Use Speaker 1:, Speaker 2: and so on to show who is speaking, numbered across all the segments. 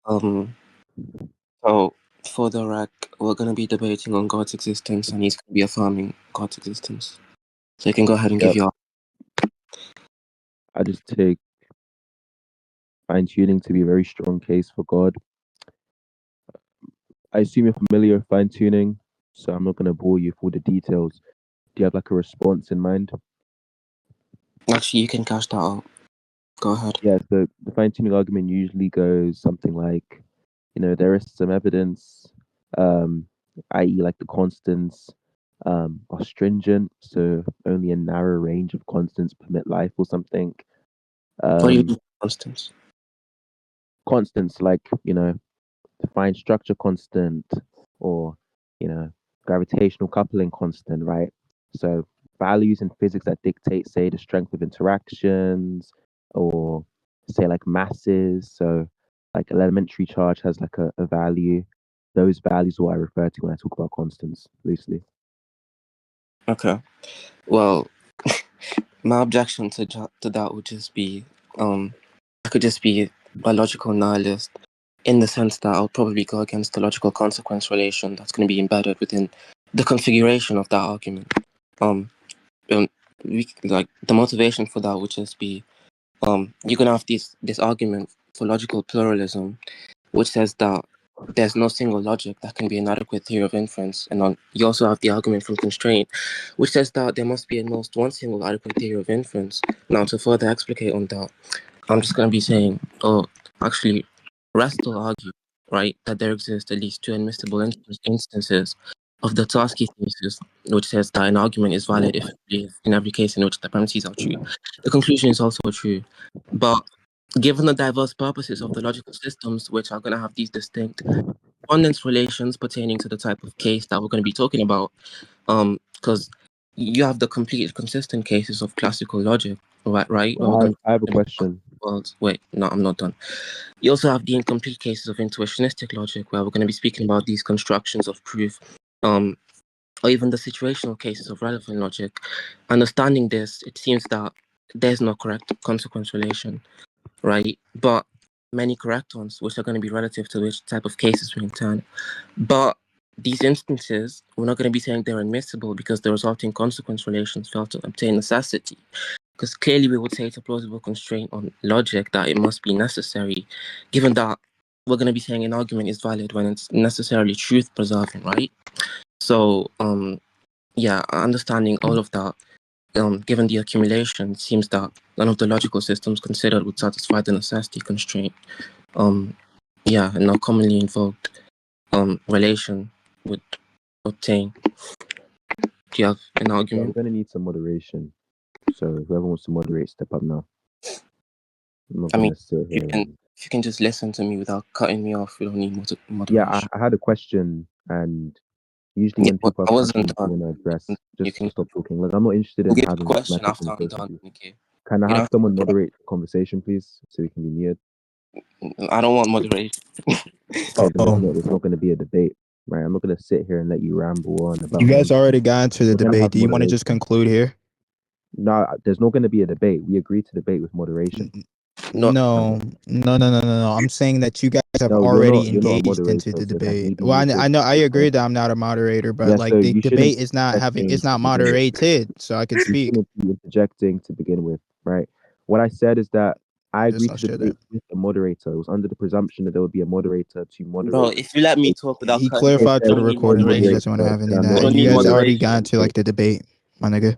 Speaker 1: Um, so for the rec, we're gonna be debating on God's existence, and he's gonna be affirming God's existence. So you can go ahead and give your.
Speaker 2: I just take fine-tuning to be a very strong case for God. I assume you're familiar with fine-tuning, so I'm not going to bore you with all the details. Do you have like a response in mind?
Speaker 1: Actually, you can cash that out. Go ahead.
Speaker 2: Yeah, so the fine-tuning argument usually goes something like, there is some evidence, i.e. like the constants are stringent, so only a narrow range of constants permit life or something.
Speaker 1: What do you mean constants?
Speaker 2: Constants like, defined structure constant or, gravitational coupling constant, right? So values in physics that dictate, say, the strength of interactions or say like masses. So like elementary charge has like a value. Those values are what I refer to when I talk about constants loosely.
Speaker 1: Okay. Well, my objection to that would just be, I could just be a logical nihilist in the sense that I'll probably go against the logical consequence relation that's going to be embedded within the configuration of that argument. Like the motivation for that would just be, you're gonna have this argument for logical pluralism, which says that there's no single logic that can be an adequate theory of inference, and you also have the argument from constraint, which says that there must be at most one single adequate theory of inference. Now, to further explicate on that, I'm just gonna be saying, actually, rest will argue, right, that there exist at least two admissible instances of the Tarski thesis, which says that an argument is valid if in every case in which the premises are true. The conclusion is also true, but given the diverse purposes of the logical systems, which are going to have these distinct correspondence relations pertaining to the type of case that we're going to be talking about, because you have the complete consistent cases of classical logic, right?
Speaker 2: Well, I have a question.
Speaker 1: Wait, no, I'm not done. You also have the incomplete cases of intuitionistic logic, where we're going to be speaking about these constructions of proof, or even the situational cases of relevant logic. Understanding this, it seems that there's no correct consequence relation, right? But many correct ones, which are going to be relative to which type of cases we intend. But these instances, we're not going to be saying they're admissible because the resulting consequence relations fail to obtain necessity. Because clearly we would say it's a plausible constraint on logic that it must be necessary, given that we're going to be saying an argument is valid when it's necessarily truth preserving, right? So, understanding all of that, given the accumulation, it seems that none of the logical systems considered would satisfy the necessity constraint. And no commonly invoked relation would obtain. Do you have an argument?
Speaker 2: I'm going to need some moderation. So whoever wants to moderate, step up now.
Speaker 1: If you can just listen to me without cutting me off, we don't need moderation.
Speaker 2: Yeah, I had a question, and usually when people have questions they want to address, just stop talking. Like, I'm not interested in having a question after I'm done. Can I have someone moderate the conversation, please, so we can be muted?
Speaker 1: I don't want moderation.
Speaker 2: There's not going to be a debate, right? I'm not going to sit here and let you ramble on about.
Speaker 3: You guys already got into the debate. Do you want to just conclude here?
Speaker 2: No, there's not going to be a debate. We agreed to debate with moderation.
Speaker 3: No. I'm saying that you guys have already engaged into the debate. Well, I agree that I'm not a moderator, but the debate is not moderated, so I can speak.
Speaker 2: You shouldn't be interjecting to begin with, right? What I said is that I agreed to debate with the moderator. It was under the presumption that there would be a moderator to moderate.
Speaker 1: Bro, if you let me talk without
Speaker 3: he clarified for the recording that he doesn't want to have any of that. You guys already got into the debate, my nigga.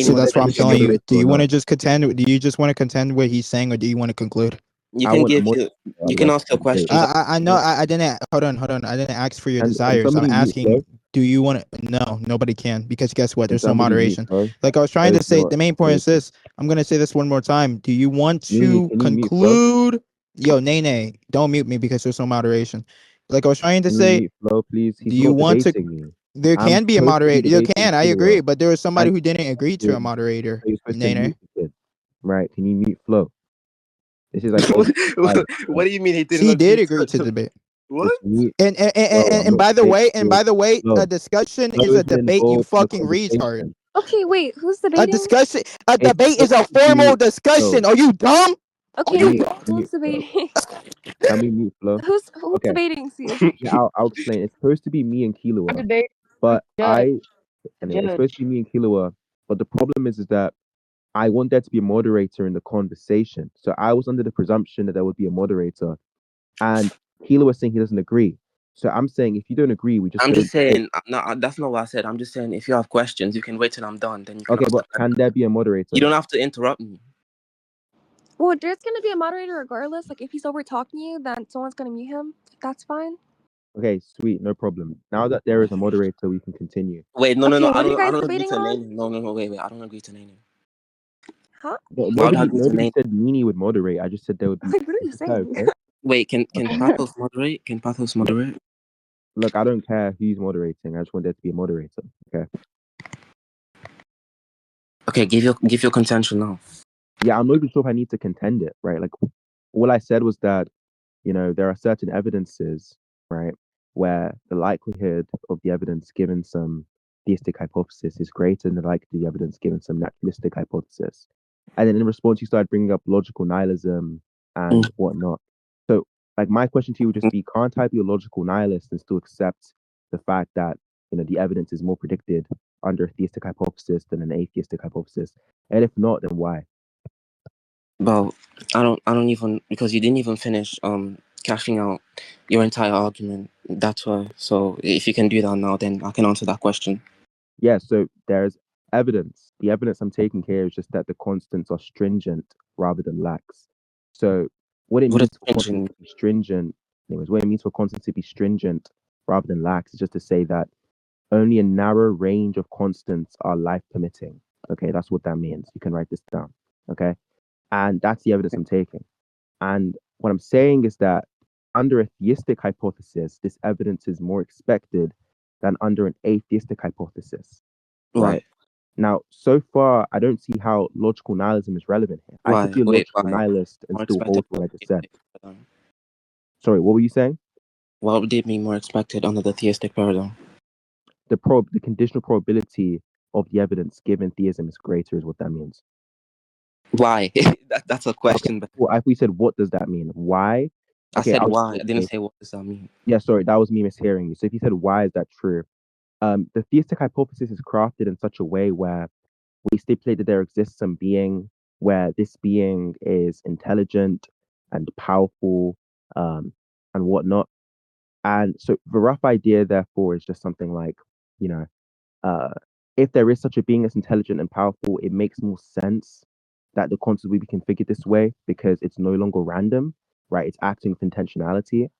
Speaker 3: So that's why I'm telling you. Do you want to just contend? Do you just want to contend what he's saying, or do you want to conclude?
Speaker 1: You can ask a question.
Speaker 3: I know. I didn't. Hold on. I didn't ask for your desires. I'm asking. Do you want to? No, nobody can, because guess what? There's no moderation. Like I was trying to say, the main point is this. I'm gonna say this one more time. Do you want to conclude? Yo, Nene, don't mute me because there's no moderation. Like I was trying to say.
Speaker 2: Flo, please.
Speaker 3: Do you want to? There can be a moderator. You can. I agree, but there was somebody who didn't agree to a moderator. Nene.
Speaker 2: Right? Can you mute Flo? This is like.
Speaker 1: What do you mean he didn't?
Speaker 3: He did agree to debate.
Speaker 1: What?
Speaker 3: And by the way, a discussion is a debate. You fucking retard.
Speaker 4: Okay, wait. Who's debating?
Speaker 3: A debate is a formal discussion. Are you dumb?
Speaker 4: Okay, who's debating?
Speaker 2: Can we mute, Flo?
Speaker 4: Who's
Speaker 2: Okay.
Speaker 4: debating you?
Speaker 2: Yeah, I'll explain. It's supposed to be me and Killua, but it's supposed to be me and Killua. But the problem is that I want there to be a moderator in the conversation. So I was under the presumption that there would be a moderator, and Killua was saying he doesn't agree. So I'm saying if you don't agree, we just.
Speaker 1: I'm
Speaker 2: don't
Speaker 1: just saying. No, that's not what I said. I'm just saying if you have questions, you can wait till I'm done. Then you can.
Speaker 2: Okay, but can there be a moderator?
Speaker 1: You don't have to interrupt me.
Speaker 4: Well, there's gonna be a moderator regardless. Like, if he's over talking you, then someone's gonna mute him. That's fine.
Speaker 2: Okay, sweet, no problem. Now that there is a moderator, we can continue.
Speaker 1: Wait, no.
Speaker 4: Okay,
Speaker 1: I
Speaker 4: what are you guys
Speaker 1: don't agree
Speaker 4: debating
Speaker 1: to
Speaker 4: on?
Speaker 1: name him. No. Wait. I don't agree to name him.
Speaker 4: Huh?
Speaker 2: Nobody said Meanie would moderate. I just said there would be.
Speaker 4: Like, what are you saying?
Speaker 2: Okay?
Speaker 1: Wait, can Pathos moderate? Can Pathos moderate?
Speaker 2: Look, I don't care who's moderating. I just want there to be a moderator. Okay.
Speaker 1: Okay, give your contention now.
Speaker 2: Yeah, I'm not even sure if I need to contend it, right? Like, all I said was that, there are certain evidences, right, where the likelihood of the evidence given some theistic hypothesis is greater than the likelihood of the evidence given some naturalistic hypothesis. And then in response, you started bringing up logical nihilism and whatnot. So, like, my question to you would just be, can't I be a logical nihilist and still accept the fact that, the evidence is more predicted under a theistic hypothesis than an atheistic hypothesis? And if not, then why?
Speaker 1: Well, I don't even, because you didn't even finish cashing out your entire argument. That's why. So if you can do that now, then I can answer that question.
Speaker 2: Yeah, so there's evidence. The evidence I'm taking here is just that the constants are stringent rather than lax. So what it means for constants to be stringent, what it means for constants to be stringent rather than lax is just to say that only a narrow range of constants are life permitting. Okay, that's what that means. You can write this down. Okay. And that's the evidence I'm taking. And what I'm saying is that under a theistic hypothesis, this evidence is more expected than under an atheistic hypothesis. Right? Now, so far, I don't see how logical nihilism is relevant here. I could be a logical nihilist and still hold what I just said. Sorry, what were you saying?
Speaker 1: What would it be more expected under the theistic paradigm?
Speaker 2: The conditional probability of the evidence given theism is greater, is what that means.
Speaker 1: Why? That's a question.
Speaker 2: Okay. Well, if we said, what does that mean? Why?
Speaker 1: Okay, I said why. I didn't say what does that mean.
Speaker 2: Yeah, sorry, that was me mishearing you. So if you said, why is that true? The theistic hypothesis is crafted in such a way where we stipulate that there exists some being, where this being is intelligent and powerful, and whatnot. And so the rough idea, therefore, is just something like, if there is such a being that's intelligent and powerful, it makes more sense that the concept will be configured this way because it's no longer random, right? It's acting with intentionality.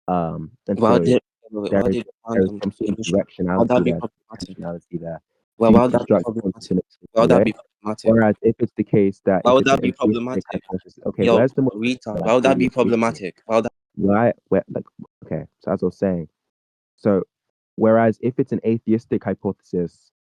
Speaker 2: And so there is some sort of directionality there.
Speaker 1: Well, why would that be problematic? Why would that be problematic?
Speaker 2: Whereas if it's the case that
Speaker 1: why would that be problematic?
Speaker 2: Okay, where's the
Speaker 1: retard? Why would that be problematic?
Speaker 2: Okay, so as I was saying, so whereas if it's an atheistic hypothesis,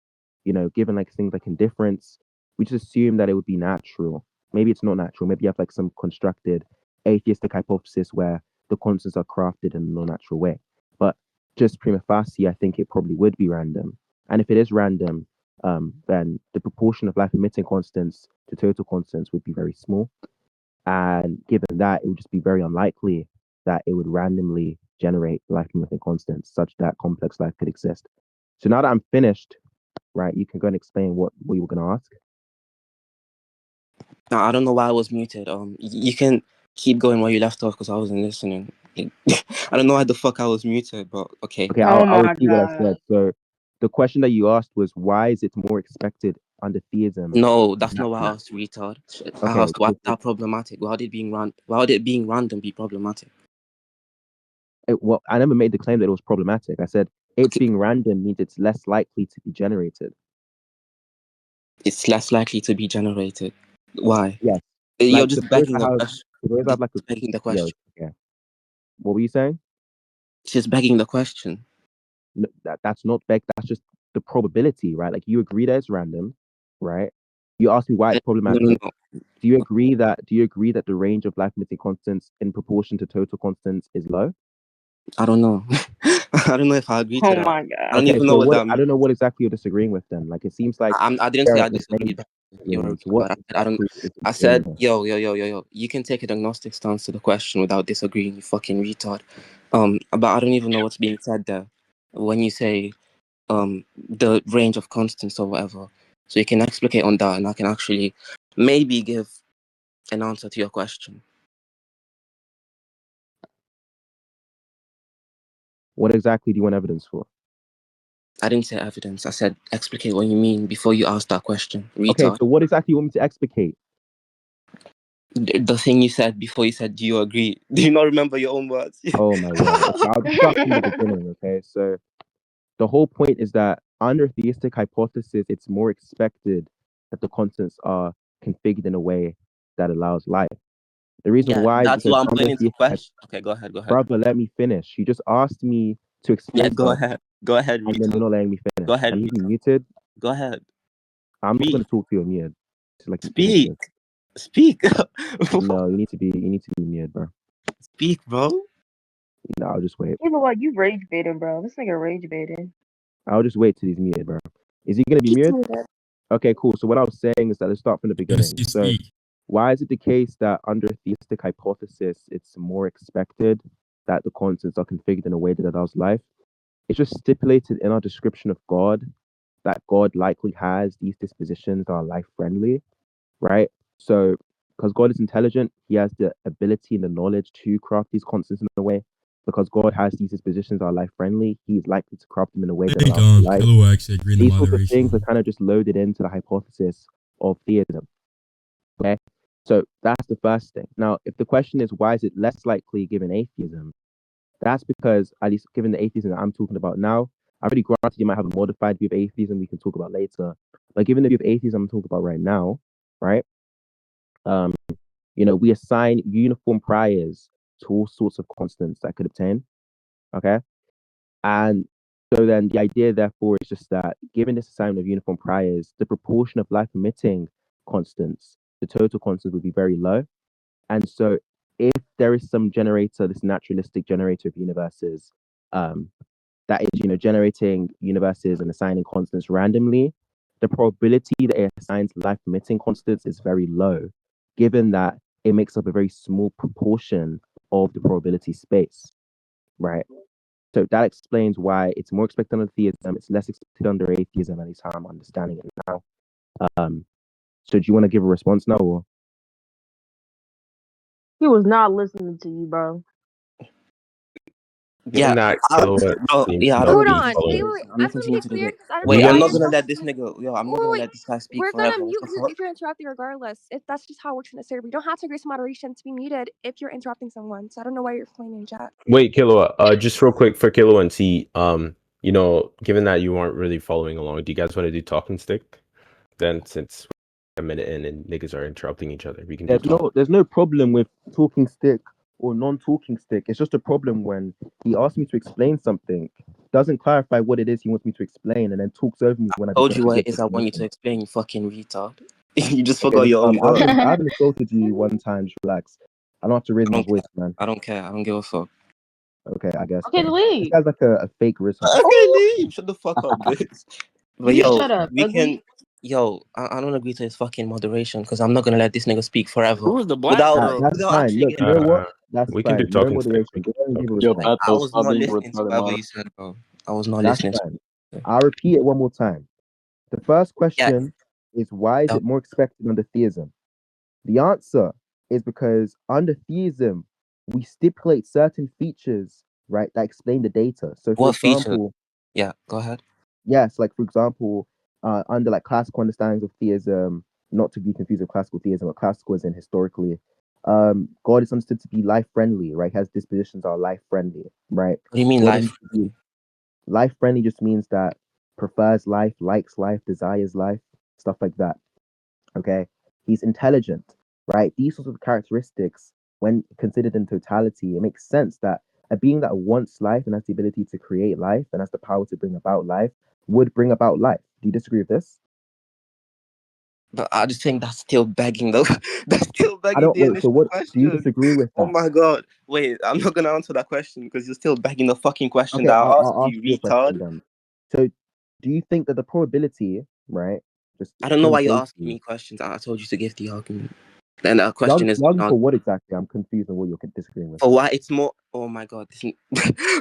Speaker 2: given like things like indifference, we just assume that it would be natural. Maybe it's not natural. Maybe you have like some constructed atheistic hypothesis where the constants are crafted in a non-natural way. But just prima facie, I think it probably would be random. And if it is random, then the proportion of life emitting constants to total constants would be very small. And given that, it would just be very unlikely that it would randomly generate life emitting constants such that complex life could exist. So now that I'm finished, right, you can go and explain what you were going to ask.
Speaker 1: No, I don't know why I was muted. You can keep going while you left off because I wasn't listening. I don't know why the fuck I was muted, but okay.
Speaker 2: Okay, I'll repeat what I said. So the question that you asked was, why is it more expected under theism?
Speaker 1: No, that's not what I asked, retard. I asked, why is that problematic? Why would it being random be problematic?
Speaker 2: Well, I never made the claim that it was problematic. I said it being random means it's less likely to be generated.
Speaker 1: It's less likely to be generated. Why?
Speaker 2: Yes.
Speaker 1: You're just begging the question.
Speaker 2: Begging the question. Okay. What were you saying?
Speaker 1: It's just begging the question.
Speaker 2: No, that's not beg. That's just the probability, right? Like you agree that it's random, right? You asked me why it's problematic. No. Do you agree that the range of life emitting constants in proportion to total constants is low?
Speaker 1: I don't know. I don't know if I agree to
Speaker 5: Oh
Speaker 1: that.
Speaker 5: my
Speaker 1: I
Speaker 5: god.
Speaker 1: don't
Speaker 2: Okay,
Speaker 1: even know
Speaker 2: so
Speaker 1: what
Speaker 2: what?
Speaker 1: that
Speaker 2: I
Speaker 1: means.
Speaker 2: don't know what exactly you're disagreeing with then. Like, it seems like
Speaker 1: I didn't say
Speaker 2: there
Speaker 1: I
Speaker 2: are many
Speaker 1: disagreed. You're,
Speaker 2: disagreements. What
Speaker 1: but I don't.
Speaker 2: exactly is
Speaker 1: I
Speaker 2: disagreeing
Speaker 1: said,
Speaker 2: here?
Speaker 1: yo. You can take an agnostic stance to the question without disagreeing. You fucking retard. But I don't even know what's being said there when you say the range of constants or whatever. So you can explicate on that, and I can actually maybe give an answer to your question.
Speaker 2: What exactly do you want evidence for?
Speaker 1: I didn't say evidence. I said explicate what you mean before you ask that question.
Speaker 2: Okay,
Speaker 1: Retard.
Speaker 2: so what exactly you want me to explicate?
Speaker 1: The thing you said before you said, do you agree? Do you not remember your own words?
Speaker 2: Oh my word. Okay, I'll just start from the beginning. Okay, so the whole point is that under theistic hypothesis, it's more expected that the constants are configured in a way that allows life. The reason
Speaker 1: Yeah,
Speaker 2: why is
Speaker 1: that's
Speaker 2: because
Speaker 1: what I'm
Speaker 2: under
Speaker 1: putting into
Speaker 2: theistic,
Speaker 1: question. Okay, go ahead.
Speaker 2: brother, let me finish. You just asked me to
Speaker 1: Yeah,
Speaker 2: explain
Speaker 1: go
Speaker 2: something,
Speaker 1: ahead. Go ahead,
Speaker 2: and then you're
Speaker 1: retard.
Speaker 2: not letting me
Speaker 1: Go
Speaker 2: finish.
Speaker 1: ahead,
Speaker 2: Can you be
Speaker 1: retard.
Speaker 2: muted?
Speaker 1: Go ahead.
Speaker 2: I'm not
Speaker 1: Speak.
Speaker 2: going to talk to you, Amir. It's like
Speaker 1: Speak.
Speaker 2: ridiculous.
Speaker 1: Speak.
Speaker 2: No, you need to be muted, bro.
Speaker 1: Speak, bro.
Speaker 2: No, I'll just wait.
Speaker 5: Killua, you rage baiting, bro. This nigga rage baiting.
Speaker 2: I'll just wait till he's muted, bro. Is he gonna be
Speaker 4: He's
Speaker 2: muted?
Speaker 4: muted.
Speaker 2: Okay, cool. So what I was saying is that let's start from the beginning.
Speaker 6: Yes,
Speaker 2: So why is it the case that under theistic hypothesis it's more expected that the constants are configured in a way that allows life? It's just stipulated in our description of God that God likely has these dispositions that are life friendly, right? So because God is intelligent, he has the ability and the knowledge to craft these constants in a way. Because God has these dispositions that are life friendly, he is likely to craft them in a way
Speaker 6: I
Speaker 2: that
Speaker 6: think
Speaker 2: allows life.
Speaker 6: Killua actually agreed in the
Speaker 2: These sorts of things are
Speaker 6: moderation.
Speaker 2: kind of just loaded into the hypothesis of theism. Okay. So that's the first thing. Now, if the question is why is it less likely given atheism, that's because, at least given the atheism that I'm talking about now, I already granted you might have a modified view of atheism we can talk about later. But given the view of atheism I'm talking about right now, right? Um, we assign uniform priors to all sorts of constants that could obtain. Okay. And so then the idea, therefore, is just that given this assignment of uniform priors, the proportion of life emitting constants, the total constants would be very low. And so if there is some generator, this naturalistic generator of universes, that is, generating universes and assigning constants randomly, the probability that it assigns life emitting constants is very low, given that it makes up a very small proportion of the probability space, right? So that explains why it's more expected under theism, it's less expected under atheism, at least how I'm understanding it now. So do you want to give a response now, or?
Speaker 5: He was not listening to you, bro.
Speaker 1: Yeah,
Speaker 7: Not
Speaker 1: I,
Speaker 7: Killua seems
Speaker 1: yeah, I
Speaker 7: not
Speaker 1: don't
Speaker 4: Hold
Speaker 7: be
Speaker 1: agree.
Speaker 4: on. Wait.
Speaker 7: following.
Speaker 1: I'm gonna
Speaker 4: I just want to
Speaker 1: continue
Speaker 4: be
Speaker 1: to
Speaker 4: clear
Speaker 1: debate.
Speaker 4: because I don't
Speaker 1: Wait,
Speaker 4: know
Speaker 1: I'm
Speaker 4: why
Speaker 1: not
Speaker 4: you're
Speaker 1: gonna let this
Speaker 4: interrupting.
Speaker 1: nigga. Yo, I'm not
Speaker 4: Wait,
Speaker 1: gonna
Speaker 4: wait.
Speaker 1: let this guy speak
Speaker 4: We're gonna
Speaker 1: forever. What
Speaker 4: mute
Speaker 1: the
Speaker 4: you
Speaker 1: fuck?
Speaker 4: if you're interrupting regardless. If that's just how it works in the server. You don't have to agree to moderation to be muted if you're interrupting someone. So I don't know why you're explaining chat.
Speaker 7: Wait, Killua, just real quick for Killua and T, given that you aren't really following along, do you guys want to do talking stick? Then since we're a minute in and niggas are interrupting each other, we can do talk.
Speaker 2: There's no problem with talking stick or non-talking stick. It's just a problem when he asks me to explain something, doesn't clarify what it is he wants me to explain, and then talks over me when I
Speaker 1: Told you
Speaker 2: directly
Speaker 1: what
Speaker 2: give
Speaker 1: it
Speaker 2: the
Speaker 1: is I want you to
Speaker 2: explanation.
Speaker 1: explain, you fucking retard. You just
Speaker 2: Okay,
Speaker 1: forgot
Speaker 2: just
Speaker 1: your own word.
Speaker 2: I haven't insulted you one time. Just relax. I don't have to raise
Speaker 1: I
Speaker 2: my
Speaker 1: don't
Speaker 2: voice,
Speaker 1: care.
Speaker 2: man.
Speaker 1: I don't care. I don't give a fuck.
Speaker 2: Okay, I guess.
Speaker 5: Okay,
Speaker 2: This
Speaker 5: leave.
Speaker 2: guy's like a fake Rizzo.
Speaker 1: Okay, leave. Shut the fuck up, bitch. But
Speaker 5: You
Speaker 1: yo,
Speaker 5: shut up,
Speaker 1: we
Speaker 5: ugly.
Speaker 1: can. Yo, I don't agree to his fucking moderation because I'm not gonna let this nigga speak forever
Speaker 8: Who's the black girl?
Speaker 2: That's
Speaker 1: without
Speaker 2: fine.
Speaker 1: actually
Speaker 2: Look, you
Speaker 1: getting.
Speaker 2: know what? That's
Speaker 7: We can do
Speaker 2: fine. No
Speaker 7: talking stick.
Speaker 2: moderation. Go ahead and give a
Speaker 8: Yo,
Speaker 2: response.
Speaker 1: I
Speaker 8: Pathos,
Speaker 1: was
Speaker 8: stop
Speaker 1: not
Speaker 8: being
Speaker 1: listening to
Speaker 8: retarded,
Speaker 1: whatever
Speaker 8: man.
Speaker 1: you said, bro. I was not
Speaker 2: That's
Speaker 1: listening.
Speaker 2: fine. I'll repeat it one more time. The first
Speaker 1: Yeah.
Speaker 2: question is why is it more expected under theism? The answer is because under theism, we stipulate certain features, right, that explain the data. So, for
Speaker 1: What feature?
Speaker 2: example,
Speaker 1: Yeah, go ahead.
Speaker 2: yes, like for example, under like classical understandings of theism, not to be confused with classical theism, but classical as in historically, God is understood to be life friendly, right? Has dispositions are life friendly, right?
Speaker 1: What do you mean
Speaker 2: God
Speaker 1: life?
Speaker 2: life friendly just means that prefers life, likes life, desires life, stuff like that. Okay. He's intelligent, right? These sorts of characteristics, when considered in totality, it makes sense that a being that wants life and has the ability to create life and has the power to bring about life would bring about life. Do you disagree with this?
Speaker 1: But I just think that's still begging the that's still
Speaker 2: I
Speaker 1: begging
Speaker 2: don't
Speaker 1: the
Speaker 2: wait. So
Speaker 1: initial
Speaker 2: what? Do you
Speaker 1: question.
Speaker 2: disagree with
Speaker 1: Oh
Speaker 2: that?
Speaker 1: my god. Wait, I'm not gonna answer that question because you're still begging the fucking question
Speaker 2: Okay,
Speaker 1: that I asked
Speaker 2: I'll ask
Speaker 1: you,
Speaker 2: you a question
Speaker 1: retard.
Speaker 2: then. So, do you think that the probability, right? Just
Speaker 1: I don't know why
Speaker 2: think
Speaker 1: you're asking
Speaker 2: basically.
Speaker 1: me questions. I told you to give the argument. And that
Speaker 2: You're
Speaker 1: question is
Speaker 2: arguing for what exactly? I'm confused on what you're disagreeing with.
Speaker 1: for why it's more. Oh my god,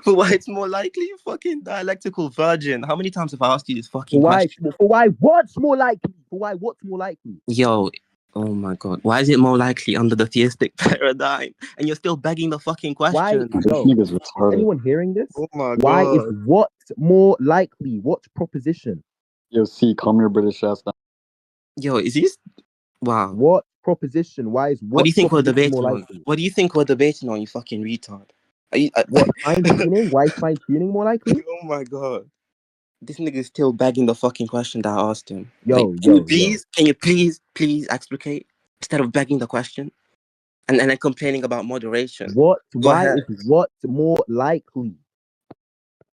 Speaker 1: for why it's more likely, you fucking dialectical virgin. How many times have I asked you this fucking question?
Speaker 2: For why? What's more likely? For why? What's more likely?
Speaker 1: Yo, oh my god, why is it more likely under the theistic paradigm? And you're still begging the fucking question.
Speaker 2: Why? Yo, is anyone hearing this?
Speaker 1: Oh my
Speaker 2: Why is
Speaker 1: god.
Speaker 2: what more likely? What proposition?
Speaker 6: Yo, C, calm your British ass down.
Speaker 1: Yo, is this? Wow.
Speaker 2: What proposition? Why is
Speaker 1: What do you think we're
Speaker 2: proposition
Speaker 1: debating
Speaker 2: more
Speaker 1: on?
Speaker 2: likely?
Speaker 1: What do you think we're debating on, you fucking retard? Are you,
Speaker 2: What fine tuning? Why is fine tuning more likely?
Speaker 1: Oh my god. This nigga is still begging the fucking question that I asked him.
Speaker 2: Yo,
Speaker 1: Like, can you please explicate instead of begging the question? And then complaining about moderation.
Speaker 2: What?
Speaker 1: Go
Speaker 2: Why
Speaker 1: ahead.
Speaker 2: is what more likely?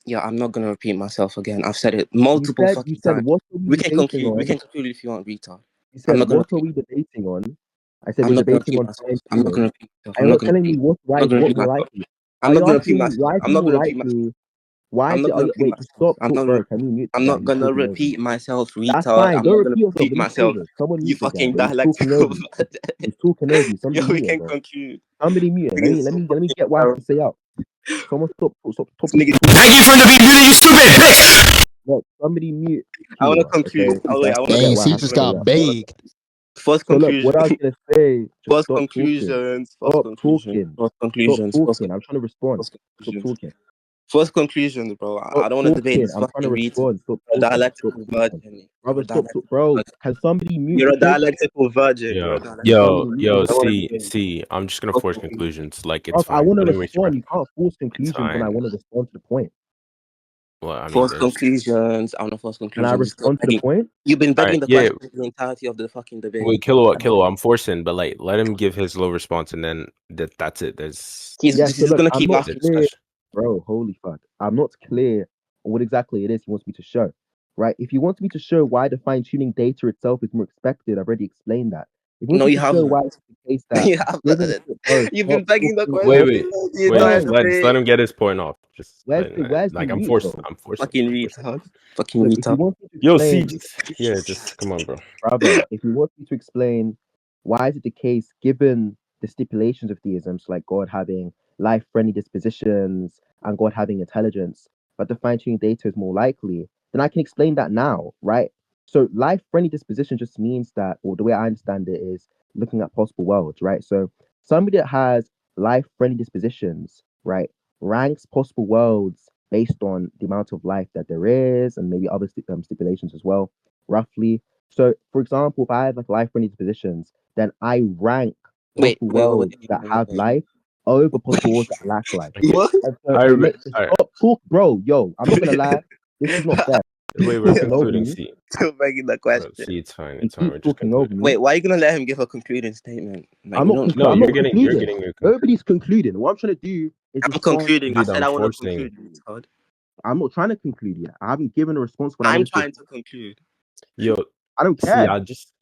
Speaker 1: Yeah, I'm not gonna repeat myself again. I've said it multiple fucking times.
Speaker 2: What are we debating
Speaker 1: conclude.
Speaker 2: on?
Speaker 1: We can conclude if you want, retard.
Speaker 2: You said,
Speaker 1: I'm not gonna
Speaker 2: what are
Speaker 1: repeat.
Speaker 2: we debating on? I said,
Speaker 1: I'm
Speaker 2: we're
Speaker 1: not gonna
Speaker 2: debating
Speaker 1: repeat
Speaker 2: on
Speaker 1: myself.
Speaker 2: fine
Speaker 1: I'm not
Speaker 2: tuning.
Speaker 1: gonna repeat myself.
Speaker 2: And you're telling me what more likely?
Speaker 1: I'm not gonna repeat
Speaker 2: Asking me
Speaker 1: myself.
Speaker 2: why is
Speaker 1: I'm
Speaker 2: it
Speaker 1: not
Speaker 2: more
Speaker 1: gonna repeat myself.
Speaker 2: likely? Why
Speaker 1: I'm
Speaker 2: is
Speaker 1: not
Speaker 2: it?
Speaker 1: gonna repeat
Speaker 2: Wait,
Speaker 1: myself.
Speaker 2: stop,
Speaker 1: I'm not
Speaker 2: bro. Can you mute?
Speaker 1: I'm
Speaker 2: This guy?
Speaker 1: not
Speaker 2: He's
Speaker 1: gonna
Speaker 2: talking over
Speaker 1: repeat
Speaker 2: you.
Speaker 1: myself,
Speaker 2: That's
Speaker 1: retard.
Speaker 2: fine.
Speaker 1: I'm
Speaker 2: Don't
Speaker 1: not gonna
Speaker 2: repeat yourself.
Speaker 1: repeat
Speaker 2: Let me say
Speaker 1: myself.
Speaker 2: this. Someone
Speaker 1: You
Speaker 2: mute this guy,
Speaker 1: fucking
Speaker 2: bro. He's talking over
Speaker 1: dialectical.
Speaker 2: you. He's talking over you.
Speaker 1: Yo,
Speaker 2: Somebody
Speaker 1: we
Speaker 2: mute him,
Speaker 1: can
Speaker 2: bro.
Speaker 1: conclude.
Speaker 2: Somebody mute him.
Speaker 1: Nigga is so
Speaker 2: Let me get
Speaker 1: fucking
Speaker 2: what I have
Speaker 1: terrible.
Speaker 2: to say out. Someone stop.
Speaker 1: Nigga,
Speaker 8: Thank you for the beat, you stupid bitch.
Speaker 2: Look, somebody mute
Speaker 1: I wanna
Speaker 2: Killua,
Speaker 1: conclude.
Speaker 2: okay?
Speaker 1: Oh wait, I wanna
Speaker 3: Dang,
Speaker 2: Get what I
Speaker 3: C
Speaker 2: have
Speaker 1: conclude.
Speaker 2: to
Speaker 3: just
Speaker 2: say
Speaker 3: got
Speaker 2: out.
Speaker 3: baked.
Speaker 1: First
Speaker 2: So look, what
Speaker 1: conclusion.
Speaker 2: I was gonna say, just
Speaker 1: First
Speaker 2: stop talking.
Speaker 1: conclusions.
Speaker 2: Stop talking.
Speaker 1: First
Speaker 2: Stop
Speaker 1: conclusions.
Speaker 2: talking. I'm trying to respond.
Speaker 1: First
Speaker 2: Stop
Speaker 1: conclusions.
Speaker 2: talking.
Speaker 1: First conclusions, bro.
Speaker 2: Stop
Speaker 1: I don't want to debate
Speaker 2: talking.
Speaker 1: this
Speaker 2: I'm trying to
Speaker 1: fucking retard.
Speaker 2: respond. Stop
Speaker 1: You're a
Speaker 2: talking. Stop
Speaker 1: dialectical
Speaker 2: talking.
Speaker 1: virgin.
Speaker 2: Brother, stop talking. Bro, can somebody mute
Speaker 1: You're
Speaker 2: the
Speaker 1: a
Speaker 2: kid?
Speaker 1: dialectical virgin. You're a dialectical
Speaker 7: Yo,
Speaker 1: virgin.
Speaker 7: see, I'm just gonna force conclusions. Like, it's
Speaker 2: Bro, I
Speaker 7: fine.
Speaker 2: want to
Speaker 7: Let me waste your
Speaker 2: respond.
Speaker 7: breath.
Speaker 2: You can't force
Speaker 7: It's
Speaker 2: conclusions when I
Speaker 7: fine.
Speaker 2: want to respond to the point.
Speaker 7: Well, I mean,
Speaker 1: Force
Speaker 7: there's.
Speaker 1: conclusions. I want to force
Speaker 2: Can I
Speaker 1: conclusions. You're still
Speaker 2: respond to the
Speaker 1: begging.
Speaker 2: point?
Speaker 1: You've been begging
Speaker 7: Alright,
Speaker 1: the
Speaker 7: yeah.
Speaker 1: question the entirety of the fucking debate.
Speaker 7: Wait, Killua, I'm forcing, but like, let him give his low response, and then that's it. There's.
Speaker 1: He's just gonna keep
Speaker 2: I'm not
Speaker 1: asking.
Speaker 2: clear, bro. Holy fuck! I'm not clear on what exactly it is he wants me to show. Right? If he wants me to show why the fine-tuning data itself is more expected, I've already explained that. If he wants
Speaker 1: No,
Speaker 2: me
Speaker 1: you
Speaker 2: to show why
Speaker 1: haven't.
Speaker 2: it's the case that
Speaker 1: You have.
Speaker 2: bro,
Speaker 1: You've been begging the
Speaker 2: stop,
Speaker 1: question the entire
Speaker 7: Wait. Just let
Speaker 1: debate.
Speaker 7: him get his point off. Just
Speaker 2: where's
Speaker 7: like,
Speaker 2: the
Speaker 7: I'm
Speaker 2: mute,
Speaker 7: forcing.
Speaker 2: though?
Speaker 7: I'm forcing.
Speaker 1: Fucking retard. Fucking
Speaker 2: Look, if you
Speaker 1: retard.
Speaker 2: want me to
Speaker 7: Yo,
Speaker 2: explain,
Speaker 7: see, just come on, bro.
Speaker 2: brother, if you want me to explain why is it the case, given the stipulations of theism, so like God having life-friendly dispositions and God having intelligence, but the fine-tuning data is more likely, then I can explain that now, right? So life-friendly disposition just means that, or the way I understand it is looking at possible worlds, right? So somebody that has life-friendly dispositions, right, ranks possible worlds based on the amount of life that there is, and maybe other stipulations as well, roughly. So, for example, if I have like life-friendly dispositions, then I rank possible worlds that have life over possible worlds that lack life.
Speaker 1: What?
Speaker 2: And so it makes stop talk, bro. Yo, I'm not gonna lie. This is not fair.
Speaker 7: Wait, we're concluding. See,
Speaker 1: Still begging the question.
Speaker 7: see, it's fine.
Speaker 2: He
Speaker 7: It's fine.
Speaker 2: keeps
Speaker 7: We're just
Speaker 2: talking over
Speaker 7: concluding.
Speaker 2: me.
Speaker 1: Wait, why are you gonna let him give a concluding statement? Like,
Speaker 2: I'm not.
Speaker 7: No,
Speaker 2: I'm
Speaker 7: you're
Speaker 2: not
Speaker 7: getting.
Speaker 2: concluding.
Speaker 7: You're getting your.
Speaker 2: Nobody's concluding. What I'm trying to do is
Speaker 1: I'm
Speaker 2: respond.
Speaker 1: concluding. I
Speaker 7: Dude,
Speaker 1: said
Speaker 7: I'm
Speaker 1: I want to
Speaker 7: forcing.
Speaker 1: conclude. Retard.
Speaker 2: I'm not trying to conclude yet. I haven't given a response when I
Speaker 1: I'm
Speaker 2: wanted
Speaker 1: trying to conclude.
Speaker 7: Yo,
Speaker 2: I don't
Speaker 7: see,
Speaker 2: care.
Speaker 7: I just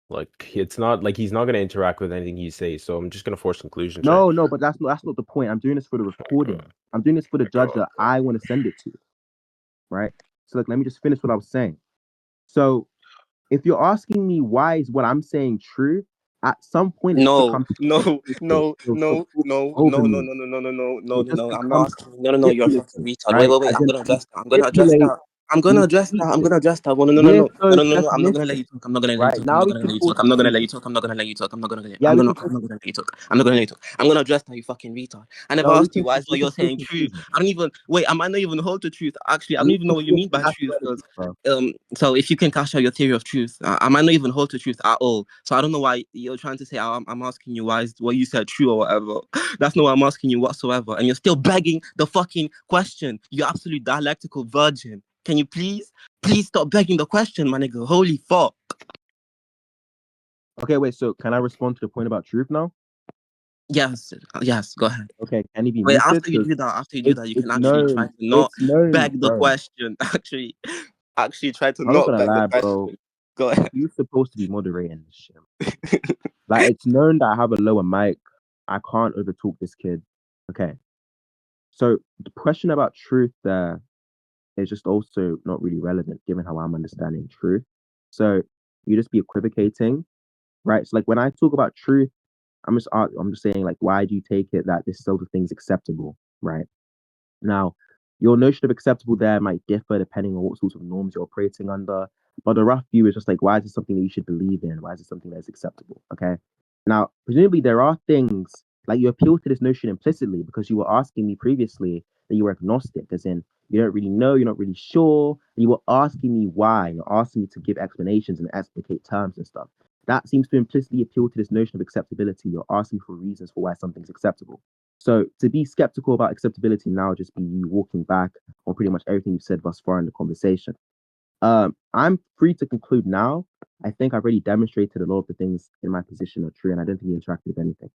Speaker 7: like it's not like he's not gonna interact with anything you say, so I'm just gonna force conclusions.
Speaker 2: No, but that's not the point. I'm doing this for the recording. I'm doing this for the judge that I want to send it to. Right? So look, let me just finish what I was saying. So if you're asking me why is what I'm saying true, at some point it just becomes
Speaker 1: I'm not asking. No, you're a fucking retard.
Speaker 2: Right?
Speaker 1: Wait. I'm gonna address that. I'm gonna address that. I'm gonna address that. No. I'm not gonna let you talk. I'm not gonna let you talk. I'm not gonna let you talk. I'm not gonna let you talk. I'm not gonna let you talk. I'm not gonna let you talk. I'm not gonna let you talk. I'm not gonna let you talk. I'm gonna address that, you fucking retard. I never asked you why is what you're saying true. I don't even wait. I might not even hold to truth. Actually, I don't even know what you mean by truth. So if you can cash out your theory of truth, I might not even hold to truth at all. So I don't know why you're trying to say I'm asking you why is what you said true or whatever. That's not what I'm asking you whatsoever. And you're still begging the fucking question. You absolute dialectical virgin. Can you please stop begging the question, my nigga? Holy fuck.
Speaker 2: Okay, wait. So can I respond to the point about truth now?
Speaker 1: Yes. Go ahead.
Speaker 2: Okay. Can he be
Speaker 1: Wait,
Speaker 2: muted?
Speaker 1: after you do that, you can actually try to not beg the question. Actually try to
Speaker 2: I'm not
Speaker 1: not
Speaker 2: gonna
Speaker 1: beg
Speaker 2: lie,
Speaker 1: the question.
Speaker 2: bro.
Speaker 1: Go ahead.
Speaker 2: You're supposed to be moderating this shit. Like, it's known that I have a lower mic. I can't overtalk this kid. Okay. So the question about truth there is just also not really relevant given how I'm understanding truth. So you just be equivocating, right? So like when I talk about truth, I'm just saying, like, why do you take it that this sort of thing is acceptable, right? Now, your notion of acceptable there might differ depending on what sorts of norms you're operating under. But the rough view is just like, why is it something that you should believe in? Why is it something that is acceptable? Okay. Now, presumably there are things like you appeal to this notion implicitly because you were asking me previously that you were agnostic, as in you don't really know, you're not really sure. And you were asking me why, you're asking me to give explanations and explicate terms and stuff. That seems to implicitly appeal to this notion of acceptability. You're asking for reasons for why something's acceptable. So to be skeptical about acceptability now just be you walking back on pretty much everything you've said thus far in the conversation. I'm free to conclude now. I think I've already demonstrated a lot of the things in my position are true, and I don't think you interacted with anything.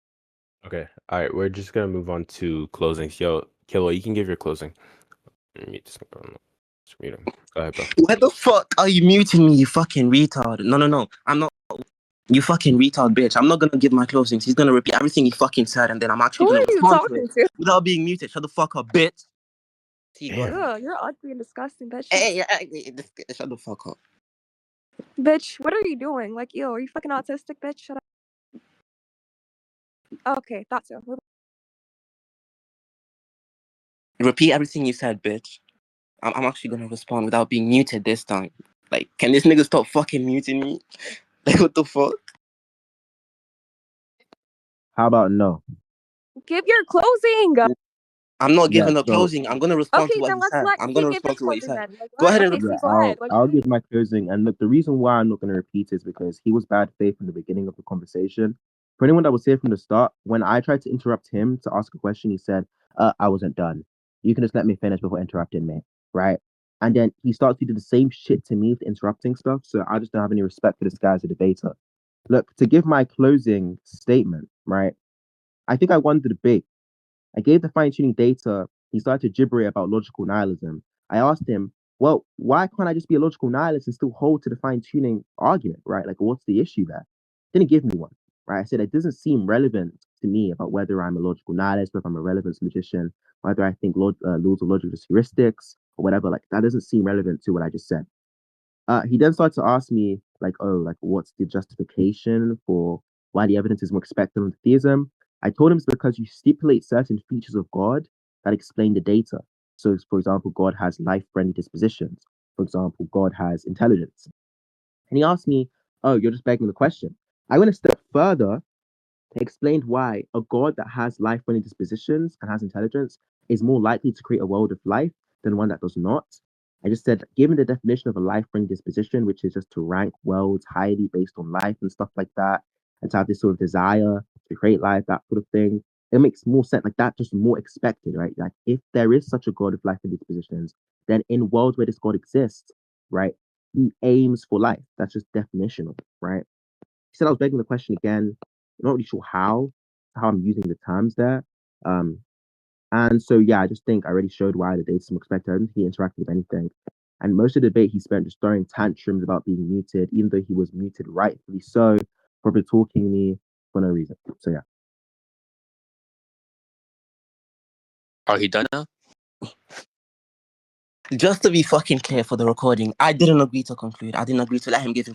Speaker 7: Okay. All right. We're just gonna move on to closings. Yo, Killua, you can give your closing. Mute this nigga. Just mute him. Go ahead, bro.
Speaker 1: Why the fuck are you muting me, you fucking retard? No. I'm not. You fucking retard bitch. I'm not gonna give my closings. He's gonna repeat everything he fucking said, and then I'm actually
Speaker 4: Who
Speaker 1: gonna
Speaker 4: are you
Speaker 1: respond to
Speaker 4: talking
Speaker 1: it
Speaker 4: to?
Speaker 1: without being muted. Shut the fuck up, bitch. See, go ahead.
Speaker 4: Ugh, you're ugly and disgusting, bitch.
Speaker 1: Shut the fuck up.
Speaker 4: Bitch, what are you doing? Like, ew, are you fucking autistic, bitch? Shut up. Okay, thought so.
Speaker 1: Repeat everything you said, bitch. I'm actually gonna respond without being muted this time. Like, can this nigga stop fucking muting me? Like, what the fuck?
Speaker 2: How about no?
Speaker 4: Give your closing.
Speaker 1: I'm not
Speaker 2: Yeah,
Speaker 1: giving a
Speaker 2: so
Speaker 1: closing. I'm gonna respond to
Speaker 4: Okay,
Speaker 1: what
Speaker 4: then
Speaker 1: he
Speaker 4: let's
Speaker 1: said.
Speaker 4: let
Speaker 1: I'm
Speaker 4: him
Speaker 1: gonna
Speaker 4: give his
Speaker 1: respond to what he
Speaker 4: closing
Speaker 1: said.
Speaker 4: then. Like,
Speaker 1: Go
Speaker 4: what?
Speaker 1: ahead and
Speaker 4: Okay,
Speaker 2: yeah,
Speaker 4: see, go ahead. Like,
Speaker 2: I'll give my closing. And look, the reason why I'm not going to repeat is because he was bad faith from the beginning of the conversation. For anyone that was here from the start, when I tried to interrupt him to ask a question, he said, I wasn't done. You can just let me finish before interrupting me, right? And then he starts to do the same shit to me with interrupting stuff. So I just don't have any respect for this guy as a debater. Look, to give my closing statement, right? I think I won the debate. I gave the fine tuning data. He started to gibber about logical nihilism. I asked him, well, why can't I just be a logical nihilist and still hold to the fine tuning argument, right? Like, what's the issue there? Didn't give me one, right? I said, it doesn't seem relevant to me about whether I'm a logical nihilist, whether I'm a relevance logician, whether I think laws of logic are heuristics or whatever. Like, that doesn't seem relevant to what I just said. He then started to ask me, like, oh, like, what's the justification for why the evidence is more expected on theism? I told him it's because you stipulate certain features of God that explain the data. So, for example, God has life-friendly dispositions. For example, God has intelligence. And he asked me, oh, you're just begging the question. I went a step further, explained why a God that has life-friendly dispositions and has intelligence is more likely to create a world of life than one that does not. I just said, given the definition of a life-friendly disposition, which is just to rank worlds highly based on life and stuff like that, and to have this sort of desire to create life, that sort of thing, it makes more sense. Like that, just more expected, right? Like if there is such a God of life-friendly dispositions, then in worlds where this God exists, right, he aims for life. That's just definitional, right? He said I was begging the question again. I'm not really sure how I'm using the terms there. And so yeah, I just think I already showed why the data is expected. I don't think he interacted with anything. And most of the debate he spent just throwing tantrums about being muted, even though he was muted rightfully so, probably talking me for no reason. So yeah.
Speaker 9: Are he done now?
Speaker 1: Just to be fucking clear for the recording, I didn't agree to conclude. I didn't agree to let him give his